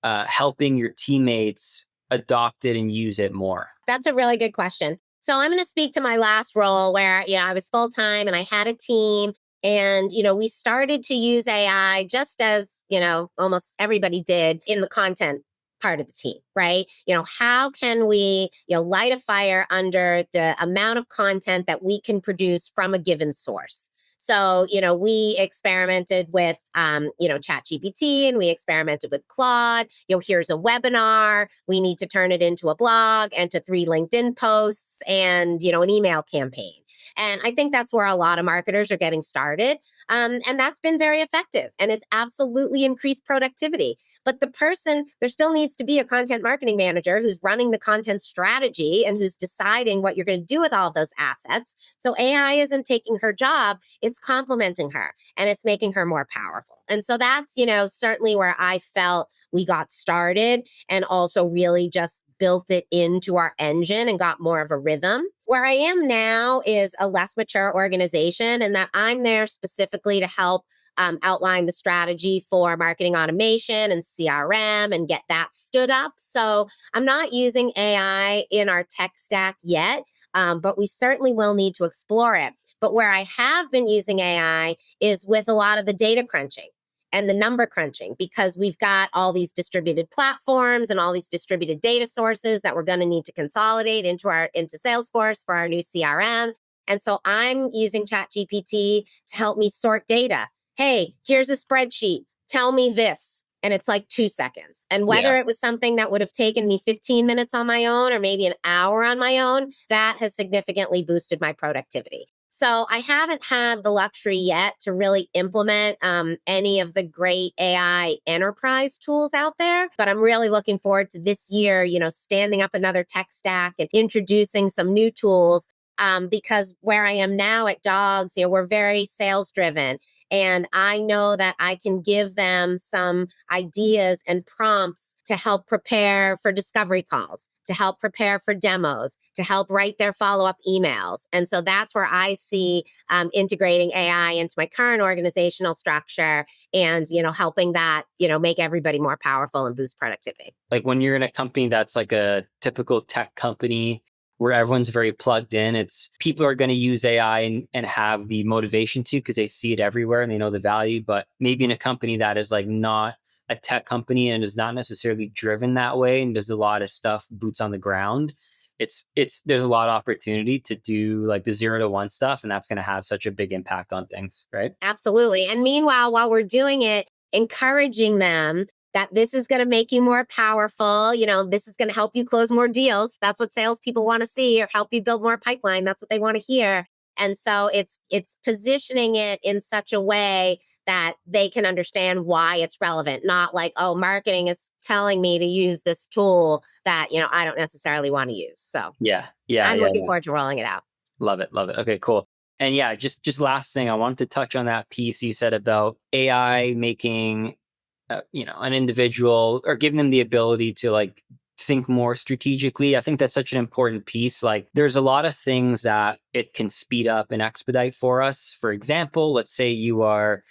[SPEAKER 2] helping your teammates adopt it and use it more?
[SPEAKER 1] That's a really good question. So I'm going to speak to my last role where, I was full time and I had a team. And, we started to use AI just as, almost everybody did in the content part of the team, right? How can we, light a fire under the amount of content that we can produce from a given source? So, we experimented with, ChatGPT, and we experimented with Claude. Here's a webinar. We need to turn it into a blog and to 3 LinkedIn posts and, an email campaign. And I think that's where a lot of marketers are getting started. And that's been very effective. And it's absolutely increased productivity. But there still needs to be a content marketing manager who's running the content strategy and who's deciding what you're going to do with all of those assets. So AI isn't taking her job, it's complementing her and it's making her more powerful. And so that's, certainly where I felt we got started and also really just built it into our engine and got more of a rhythm. Where I am now is a less mature organization, and that I'm there specifically to help outline the strategy for marketing automation and CRM and get that stood up. So I'm not using AI in our tech stack yet, but we certainly will need to explore it. But where I have been using AI is with a lot of the data crunching and the number crunching, because we've got all these distributed platforms and all these distributed data sources that we're going to need to consolidate into Salesforce for our new CRM. And so I'm using ChatGPT to help me sort data. Hey, here's a spreadsheet. Tell me this. And it's like 2 seconds. And whether
[SPEAKER 2] Yeah.
[SPEAKER 1] it was something that would have taken me 15 minutes on my own or maybe an hour on my own, that has significantly boosted my productivity. So I haven't had the luxury yet to really implement any of the great AI enterprise tools out there, but I'm really looking forward to this year, standing up another tech stack and introducing some new tools. Because where I am now at Dogs, we're very sales driven. And I know that I can give them some ideas and prompts to help prepare for discovery calls, to help prepare for demos, to help write their follow-up emails. And so that's where I see integrating AI into my current organizational structure and, helping that, make everybody more powerful and boost productivity.
[SPEAKER 2] Like when you're in a company that's like a typical tech company where everyone's very plugged in, it's people are going to use AI and have the motivation to because they see it everywhere and they know the value. But maybe in a company that is like not a tech company and is not necessarily driven that way and does a lot of stuff boots on the ground, there's a lot of opportunity to do like the 0 to 1 stuff, and that's going to have such a big impact on things, right?
[SPEAKER 1] Absolutely. And meanwhile, while we're doing it, encouraging them that this is going to make you more powerful. This is going to help you close more deals. That's what salespeople want to see, or help you build more pipeline. That's what they want to hear. And so it's positioning it in such a way that they can understand why it's relevant, not like, oh, marketing is telling me to use this tool that, I don't necessarily want to use. So
[SPEAKER 2] Yeah. Yeah.
[SPEAKER 1] I'm
[SPEAKER 2] Yeah.
[SPEAKER 1] looking
[SPEAKER 2] Yeah.
[SPEAKER 1] forward to rolling it out.
[SPEAKER 2] Love it. Love it. Okay, cool. And yeah, just last thing, I wanted to touch on that piece you said about AI making, an individual or giving them the ability to like think more strategically. I think that's such an important piece. Like, there's a lot of things that it can speed up and expedite for us. For example, let's say you are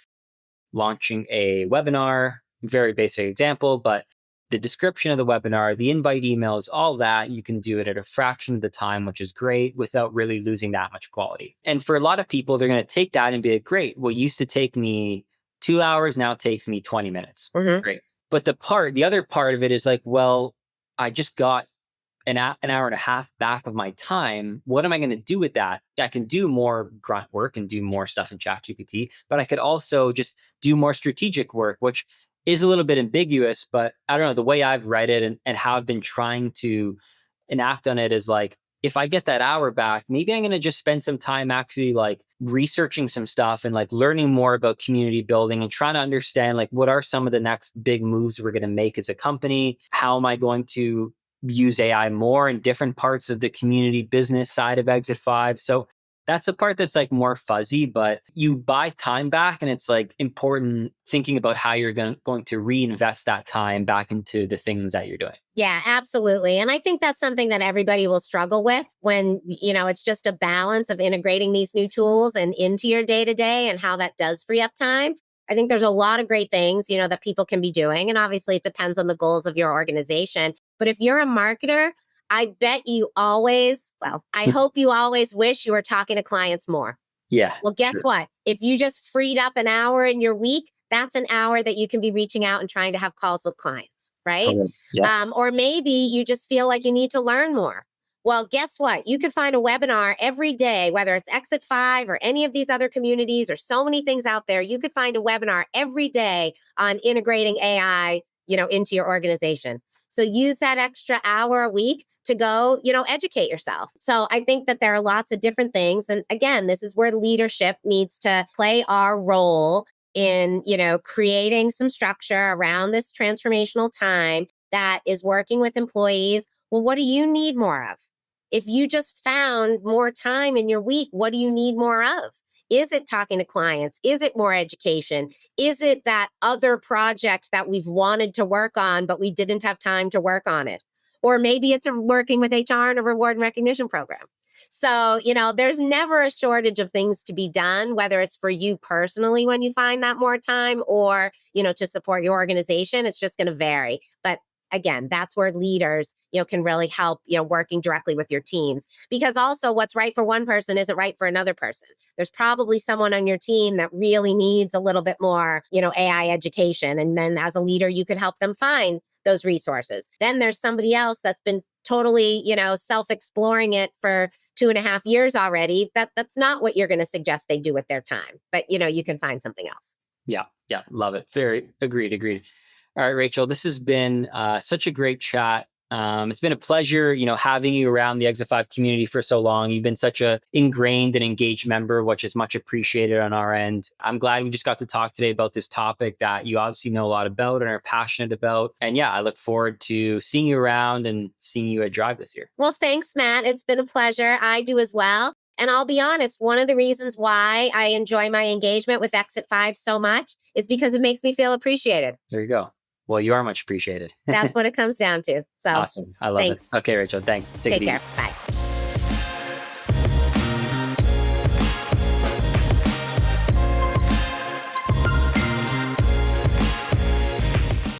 [SPEAKER 2] launching a webinar, very basic example, but the description of the webinar, the invite emails, all that, you can do it at a fraction of the time, which is great without really losing that much quality. And for a lot of people, they're going to take that and be like, great, what used to take me 2 hours now takes me 20 minutes.
[SPEAKER 1] Hmm.
[SPEAKER 2] Great. But the other part of it is like, well, I just got an hour and a half back of my time. What am I going to do with that? I can do more grunt work and do more stuff in ChatGPT, but I could also just do more strategic work, which is a little bit ambiguous. But I don't know, the way I've read it and how I've been trying to enact on it is like, if I get that hour back, maybe I'm going to just spend some time actually like researching some stuff and like learning more about community building and trying to understand like what are some of the next big moves we're going to make as a company? How am I going to use AI more in different parts of the community business side of Exit 5? So that's the part that's like more fuzzy, but you buy time back and it's like important thinking about how you're going to reinvest that time back into the things that you're doing.
[SPEAKER 1] Yeah, absolutely. And I think that's something that everybody will struggle with when, it's just a balance of integrating these new tools and into your day to day and how that does free up time. I think there's a lot of great things, that people can be doing. And obviously, it depends on the goals of your organization. But if you're a marketer, I bet you always, well, I hope you always wish you were talking to clients more.
[SPEAKER 2] Yeah,
[SPEAKER 1] Well, guess
[SPEAKER 2] true.
[SPEAKER 1] what? If you just freed up an hour in your week, that's an hour that you can be reaching out and trying to have calls with clients, right?
[SPEAKER 2] Totally. Yeah.
[SPEAKER 1] Or maybe you just feel like you need to learn more. Well, guess what? You could find a webinar every day, whether it's Exit 5 or any of these other communities or so many things out there. You could find a webinar every day on integrating AI, into your organization. So use that extra hour a week to go, educate yourself. So I think that there are lots of different things. And again, this is where leadership needs to play our role in, creating some structure around this transformational time that is working with employees. Well, what do you need more of? If you just found more time in your week, what do you need more of? Is it talking to clients? Is it more education? Is it that other project that we've wanted to work on, but we didn't have time to work on it? Or maybe it's working with HR in a reward and recognition program. So, there's never a shortage of things to be done, whether it's for you personally when you find that more time or, to support your organization. It's just going to vary. But again, that's where leaders, can really help, working directly with your teams. Because also what's right for one person isn't right for another person. There's probably someone on your team that really needs a little bit more, AI education. And then as a leader, you could help them find those resources. Then there's somebody else that's been totally, self-exploring it for 2.5 years already. That's not what you're going to suggest they do with their time. But, you can find something else.
[SPEAKER 2] Yeah. Yeah. Love it. Very agreed. Agreed. All right, Rachel, this has been such a great chat. It's been a pleasure, having you around the Exit 5 community for so long. You've been such a ingrained and engaged member, which is much appreciated on our end. I'm glad we just got to talk today about this topic that you obviously know a lot about and are passionate about. And yeah, I look forward to seeing you around and seeing you at Drive this year.
[SPEAKER 1] Well, thanks, Matt. It's been a pleasure. I do as well. And I'll be honest, one of the reasons why I enjoy my engagement with Exit 5 so much is because it makes me feel appreciated.
[SPEAKER 2] There you go. Well, you are much appreciated.
[SPEAKER 1] That's what it comes down to. So
[SPEAKER 2] Awesome. I love it.
[SPEAKER 1] thanks.
[SPEAKER 2] Okay, Rachel, thanks. Take it
[SPEAKER 1] Take
[SPEAKER 2] easy.
[SPEAKER 1] care. Bye.